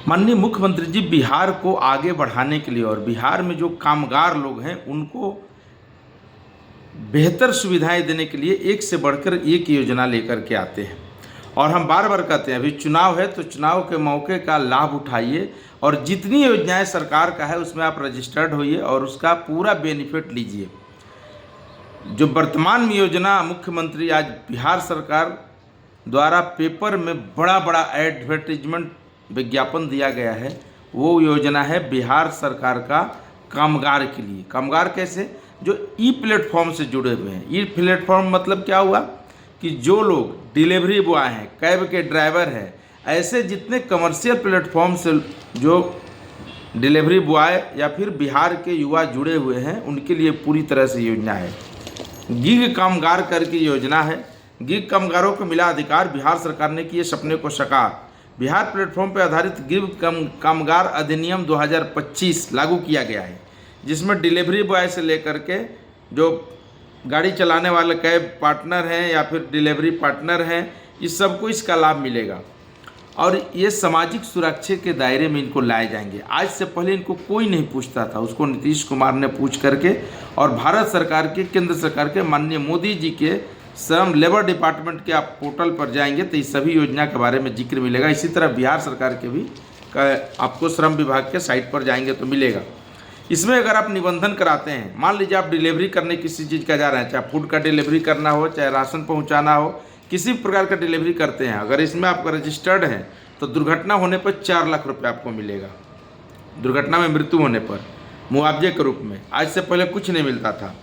माननीय मुख्यमंत्री जी बिहार को आगे बढ़ाने के लिए और बिहार में जो कामगार लोग हैं उनको बेहतर सुविधाएं देने के लिए एक से बढ़कर एक योजना लेकर के आते हैं। और हम बार बार कहते हैं अभी चुनाव है तो चुनाव के मौके का लाभ उठाइए और जितनी योजनाएं सरकार का है उसमें आप रजिस्टर्ड होइए और उसका पूरा बेनिफिट लीजिए। जो वर्तमान में योजना मुख्यमंत्री आज बिहार सरकार द्वारा पेपर में बड़ा बड़ा एडवर्टीजमेंट विज्ञापन दिया गया है, वो योजना है बिहार सरकार का कामगार के लिए। कामगार कैसे? जो ई प्लेटफॉर्म से जुड़े हुए हैं। ई प्लेटफॉर्म मतलब क्या हुआ कि जो लोग डिलीवरी बॉय हैं, कैब के ड्राइवर हैं, ऐसे जितने कमर्शियल प्लेटफॉर्म से जो डिलीवरी बॉय या फिर बिहार के युवा जुड़े हुए हैं उनके लिए पूरी तरह से योजना है। गिग कामगार करके योजना है। गिग कामगारों को मिला अधिकार, बिहार सरकार ने किए सपने को साकार। बिहार प्लेटफॉर्म पर आधारित गिग कामगार अधिनियम 2025 लागू किया गया है, जिसमें डिलीवरी बॉय से लेकर के जो गाड़ी चलाने वाले कैब पार्टनर हैं या फिर डिलीवरी पार्टनर हैं, इस सबको इसका लाभ मिलेगा और ये सामाजिक सुरक्षा के दायरे में इनको लाए जाएंगे। आज से पहले इनको कोई नहीं पूछता था, उसको नीतीश कुमार ने पूछ करके और भारत सरकार के, केंद्र सरकार के माननीय मोदी जी के श्रम लेबर डिपार्टमेंट के आप पोर्टल पर जाएंगे तो इस सभी योजना के बारे में जिक्र मिलेगा। इसी तरह बिहार सरकार के भी आपको श्रम विभाग के साइट पर जाएंगे तो मिलेगा। इसमें अगर आप निबंधन कराते हैं, मान लीजिए आप डिलीवरी करने किसी चीज़ का जा रहे हैं, चाहे फूड का डिलीवरी करना हो, चाहे राशन पहुंचाना हो, किसी प्रकार का डिलीवरी करते हैं, अगर इसमें आपका रजिस्टर्ड है तो दुर्घटना होने पर 4 लाख रुपये आपको मिलेगा। दुर्घटना में मृत्यु होने पर मुआवजे के रूप में। आज से पहले कुछ नहीं मिलता था।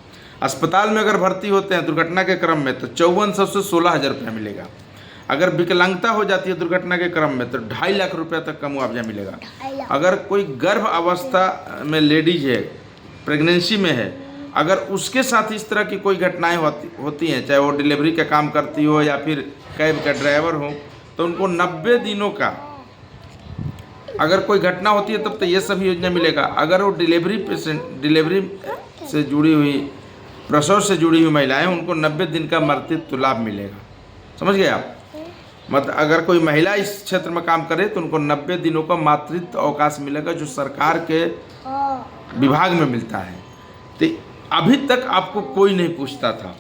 अस्पताल में अगर भर्ती होते हैं दुर्घटना के क्रम में तो 5400 से 16,000 रुपया मिलेगा। अगर विकलांगता हो जाती है दुर्घटना के क्रम में तो 2.5 लाख रुपया तक का मुआवजा मिलेगा। अगर कोई गर्भ अवस्था में लेडीज है, प्रेगनेंसी में है, अगर उसके साथ इस तरह की कोई घटनाएं होती हैं, चाहे वो डिलीवरी का काम करती हो या फिर कैब का ड्राइवर हो, तो उनको 90 दिनों का अगर कोई घटना होती है तब तो ये सभी योजना मिलेगा। अगर वो डिलीवरी से जुड़ी हुई, प्रसव से जुड़ी हुई महिलाएं, उनको 90 दिन का मातृत्व लाभ मिलेगा। समझ गए आप? मतलब अगर कोई महिला इस क्षेत्र में काम करे तो उनको 90 दिनों का मातृत्व अवकाश मिलेगा, जो सरकार के विभाग में मिलता है। तो अभी तक आपको कोई नहीं पूछता था।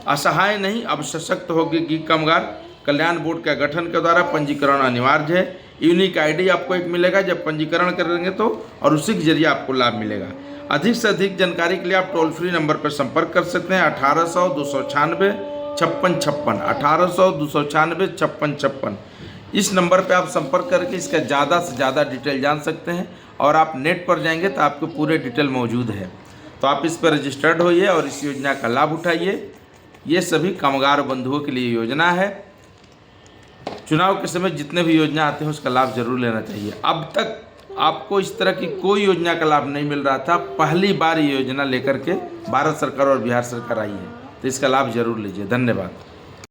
असहाय नहीं, अब सशक्त होगी गिग कामगार। कल्याण बोर्ड का गठन के द्वारा पंजीकरण अनिवार्य है। यूनिक आईडी आपको एक मिलेगा जब पंजीकरण करेंगे तो, और उसी के जरिए आपको लाभ मिलेगा। अधिक से अधिक जानकारी के लिए आप टोल फ्री नंबर पर संपर्क कर सकते हैं 1800 296 5656, 1800 296 5656। इस नंबर पे आप संपर्क करके इसका ज़्यादा से ज़्यादा डिटेल जान सकते हैं और आप नेट पर जाएंगे तो आपको पूरे डिटेल मौजूद है। तो आप इस पर रजिस्टर्ड होइए और इस योजना का लाभ उठाइए। ये सभी कामगार बंधुओं के लिए योजना है। चुनाव के समय जितने भी योजना आते हैं उसका लाभ जरूर लेना चाहिए। अब तक आपको इस तरह की कोई योजना का लाभ नहीं मिल रहा था, पहली बार ये योजना लेकर के भारत सरकार और बिहार सरकार आई है, तो इसका लाभ जरूर लीजिए। धन्यवाद।